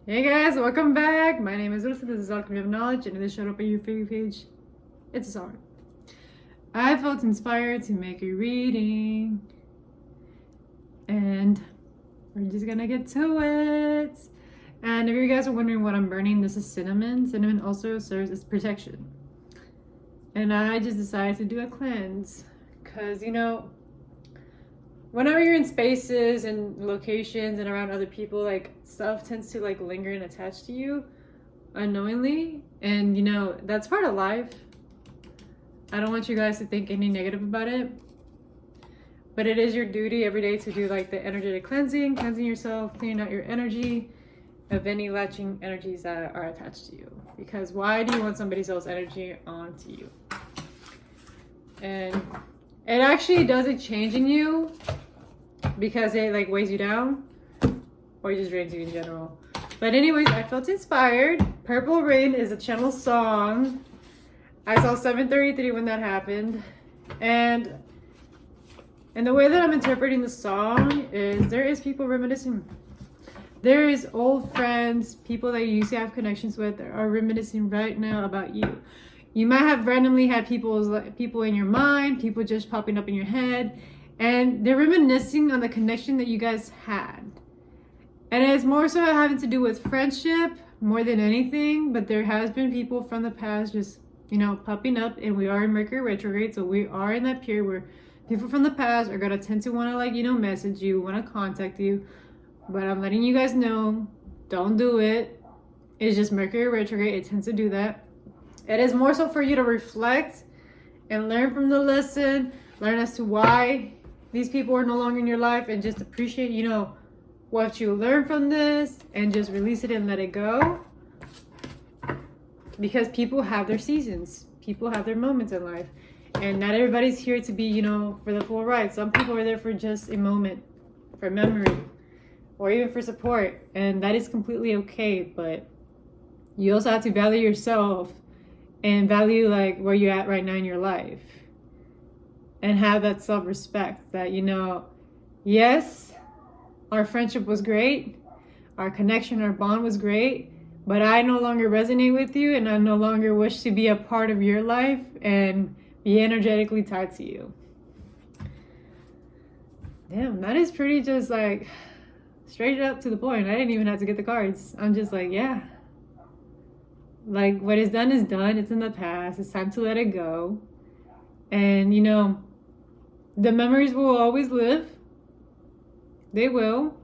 Hey guys, welcome back. My name is Ursa. This is Alchemy of Knowledge, and if this showed up on your favorite page, it's a song. I felt inspired to make a reading, and we're just gonna get to it. And if you guys are wondering what I'm burning, this is cinnamon. Cinnamon also serves as protection. And I just decided to do a cleanse because, whenever you're in spaces and locations and around other people, like stuff tends to like linger and attach to you unknowingly, and that's part of life. I don't want you guys to think any negative about it, but it is your duty every day to do like the energetic cleansing yourself, cleaning out your energy of any latching energies that are attached to you. Because why do you want somebody else's energy onto you? And it actually doesn't change in you because it like weighs you down or it just drains you in general. But anyways, I felt inspired. Purple Rain is a channel song. I saw 7:33 when that happened. And the way that I'm interpreting the song is there is people reminiscing. There is old friends, people that you used to have connections with that are reminiscing right now about you. You might have randomly had people in your mind, people just popping up in your head, and they're reminiscing on the connection that you guys had. And it's more so having to do with friendship more than anything, but there has been people from the past just, popping up, and we are in Mercury retrograde, so we are in that period where people from the past are gonna tend to want to message you, want to contact you. But I'm letting you guys know, don't do it. It's just Mercury retrograde, it tends to do that. It is more so for you to reflect and learn from the lesson, learn as to why these people are no longer in your life, and just appreciate, what you learned from this, and just release it and let it go. Because people have their seasons, people have their moments in life, and not everybody's here to be, for the full ride. Some people are there for just a moment, for memory, or even for support, and that is completely okay. But you also have to value yourself and value like where you're at right now in your life, and have that self-respect that yes, our friendship was great, our connection, our bond was great, but I no longer resonate with you, and I no longer wish to be a part of your life and be energetically tied to you. Damn, that is pretty just like straight up to the point. I didn't even have to get the cards. I'm just like, yeah. Like, what is done is done. It's in the past. It's time to let it go. And, the memories will always live. They will.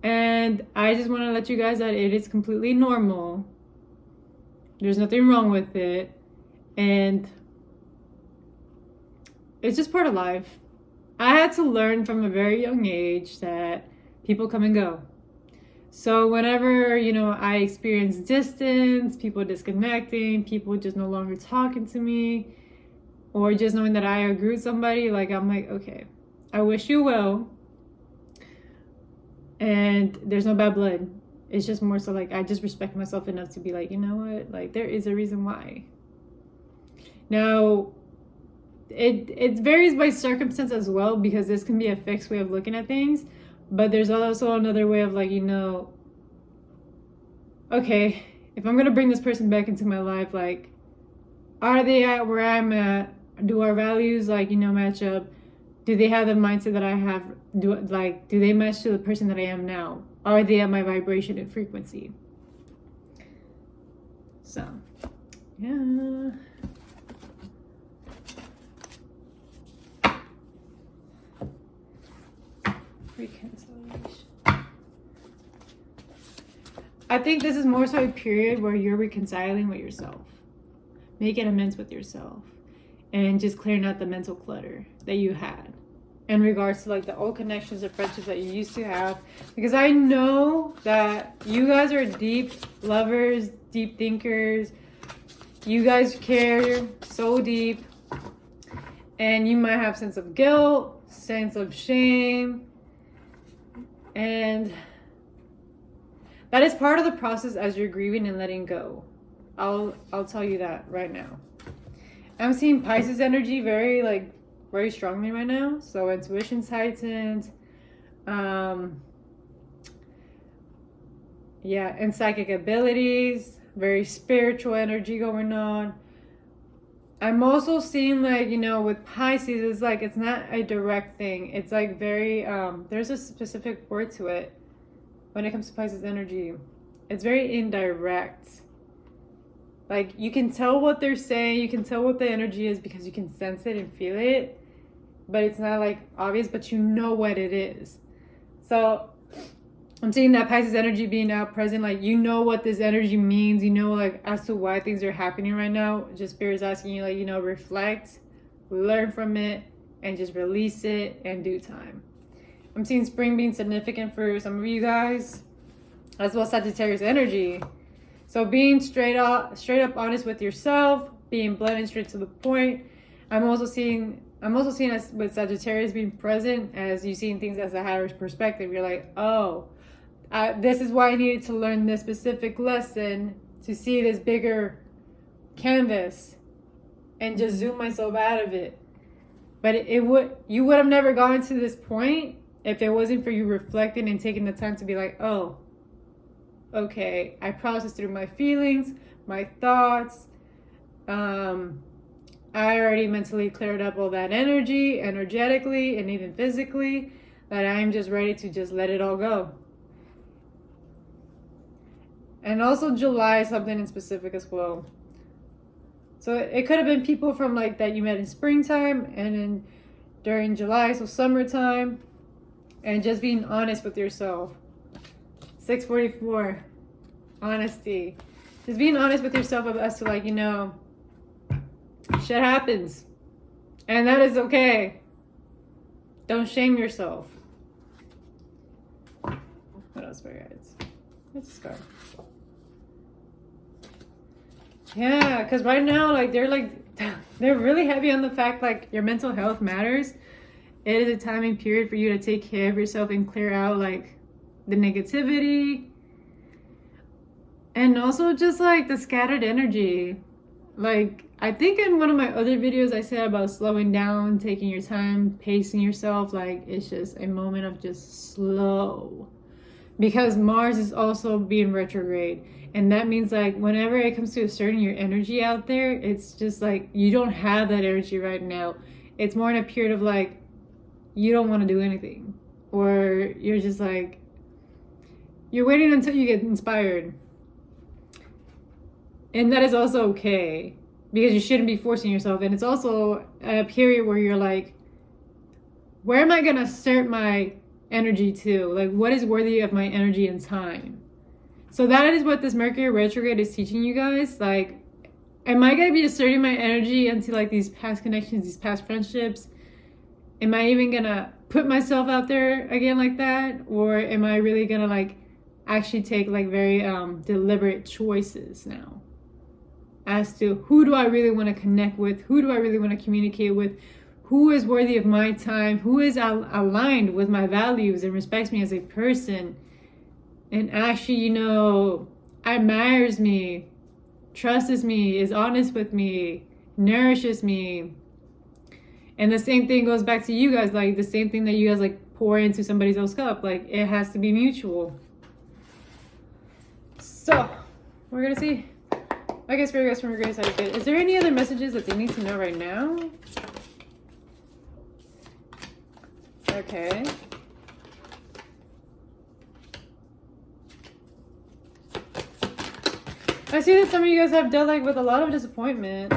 And I just want to let you guys that it is completely normal. There's nothing wrong with it. And it's just part of life. I had to learn from a very young age that people come and go. So whenever, I experience distance, people disconnecting, people just no longer talking to me, or just knowing that I agree with somebody, like, I'm like, okay, I wish you well. And there's no bad blood. It's just more so like, I just respect myself enough to be like, you know what? Like, there is a reason why. Now, it varies by circumstance as well, because this can be a fixed way of looking at things. But there's also another way of like, okay, if I'm going to bring this person back into my life, like, are they at where I'm at? Do our values match up? Do they have the mindset that I have? Do they match to the person that I am now? Are they at my vibration and frequency? So, yeah. Reconciliation. I think this is more so a period where you're reconciling with yourself, making amends with yourself, and just clearing out the mental clutter that you had in regards to like the old connections and friendships that you used to have. Because I know that you guys are deep lovers, deep thinkers. You guys care so deep, and you might have sense of guilt, sense of shame. And that is part of the process as you're grieving and letting go. I'll tell you that right now. I'm seeing Pisces energy very strongly right now. So intuition's heightened. Yeah, and psychic abilities, very spiritual energy going on. I'm also seeing like, with Pisces, it's like it's not a direct thing. It's like very there's a specific word to it when it comes to Pisces energy. It's very indirect. Like you can tell what they're saying, you can tell what the energy is because you can sense it and feel it, but it's not like obvious, but you know what it is. So I'm seeing that Pisces energy being out present, like you know what this energy means, like as to why things are happening right now. Just Spirit's asking you, like, reflect, learn from it, and just release it in due time. I'm seeing spring being significant for some of you guys, as well as Sagittarius energy. So being straight up honest with yourself, being blunt and straight to the point. I'm also seeing as with Sagittarius being present, as you seeing things as a higher perspective. You're like, oh, this is why I needed to learn this specific lesson to see this bigger canvas and just zoom myself out of it. But you would have never gotten to this point if it wasn't for you reflecting and taking the time to be like, oh, okay, I processed through my feelings, my thoughts. I already mentally cleared up all that energy, energetically and even physically, that I'm just ready to just let it all go. And also July, something in specific as well. So it could have been people from like that you met in springtime and then during July, so summertime, and just being honest with yourself. 644, honesty. Just being honest with yourself as to like, shit happens. And that is okay. Don't shame yourself. What else for guys? Let's go. Yeah, because right now, like, they're really heavy on the fact, like, your mental health matters. It is a timing period for you to take care of yourself and clear out, like, the negativity. And also just, like, the scattered energy. Like, I think in one of my other videos I said about slowing down, taking your time, pacing yourself. Like, it's just a moment of just slow. Because Mars is also being retrograde. And that means like whenever it comes to asserting your energy out there, it's just like you don't have that energy right now. It's more in a period of like you don't want to do anything. Or you're just like, you're waiting until you get inspired. And that is also okay. Because you shouldn't be forcing yourself. And it's also a period where you're like, where am I going to assert my energy to? Like, what is worthy of my energy and time? So that is what this Mercury retrograde is teaching you guys. Like, am I going to be asserting my energy into like these past connections, these past friendships? Am I even going to put myself out there again like that? Or am I really going to like actually take like very deliberate choices now as to who do I really want to connect with? Who do I really want to communicate with? Who is worthy of my time? Who is aligned with my values and respects me as a person? And actually, admires me, trusts me, is honest with me, nourishes me. And the same thing goes back to you guys, like the same thing that you guys like pour into somebody else's cup. Like it has to be mutual. So we're gonna see. I guess for you guys from your great side, good. Is there any other messages that they need to know right now? Okay. I see that some of you guys have dealt like with a lot of disappointment.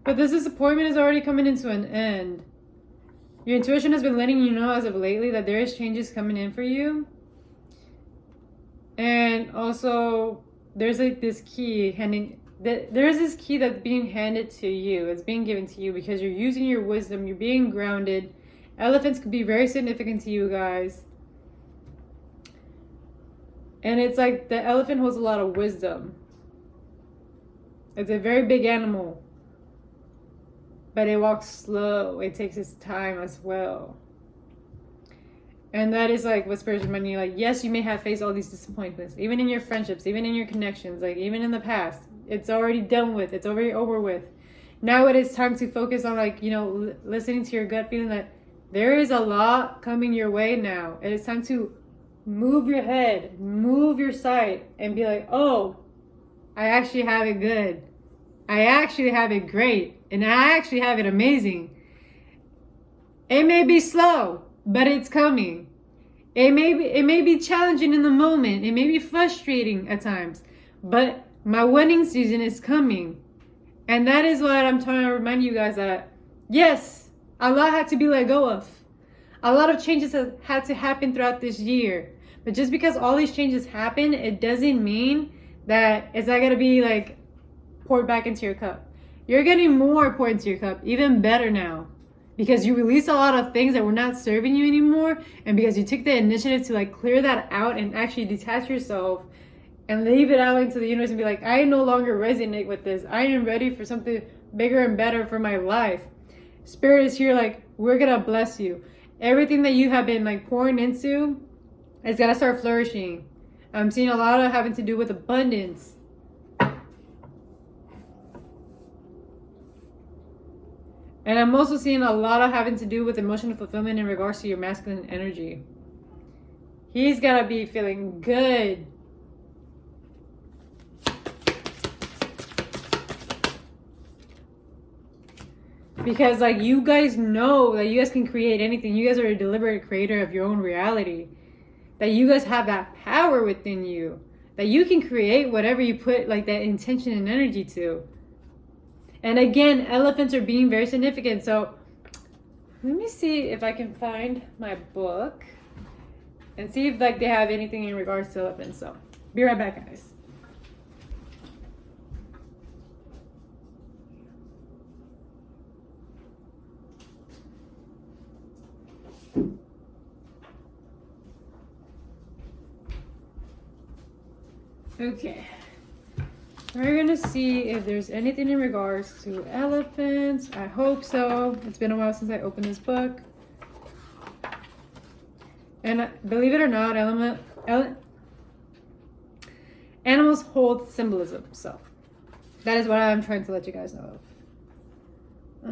But this disappointment is already coming into an end. Your intuition has been letting you know as of lately that there is changes coming in for you. And also, there's like this key there's this key that's being handed to you. It's being given to you because you're using your wisdom. You're being grounded. Elephants could be very significant to you guys. And it's like the elephant holds a lot of wisdom. It's a very big animal. But it walks slow. It takes its time as well. And that is like what Spirit's reminding you, like, yes, you may have faced all these disappointments, even in your friendships, even in your connections, like even in the past. It's already done with. It's already over with. Now it is time to focus on like, listening to your gut feeling that There is a lot coming your way now. And it's time to move your head, move your sight, and be like, oh, I actually have it good. I actually have it great. And I actually have it amazing. It may be slow, but it's coming. It may be challenging in the moment. It may be frustrating at times. But my winning season is coming. And that is what I'm trying to remind you guys that, yes, a lot had to be let go of. A lot of changes have had to happen throughout this year. But just because all these changes happen, it doesn't mean that it's not going to be like poured back into your cup. You're getting more poured into your cup, even better now. Because you released a lot of things that were not serving you anymore. And because you took the initiative to like clear that out and actually detach yourself and leave it out into the universe and be like, I no longer resonate with this. I am ready for something bigger and better for my life. Spirit is here like, we're going to bless you. Everything that you have been like pouring into is going to start flourishing. I'm seeing a lot of having to do with abundance. And I'm also seeing a lot of having to do with emotional fulfillment in regards to your masculine energy. He's got to be feeling good. Because like you guys know that you guys can create anything. You guys are a deliberate creator of your own reality. That you guys have that power within you. That you can create whatever you put like that intention and energy to. And again, elephants are being very significant. So let me see if I can find my book and see if like they have anything in regards to elephants. So be right back, guys. Okay. We're gonna see if there's anything in regards to elephants. I hope so. It's been a while since I opened this book. And believe it or not, animals hold symbolism. So that is what I'm trying to let you guys know of.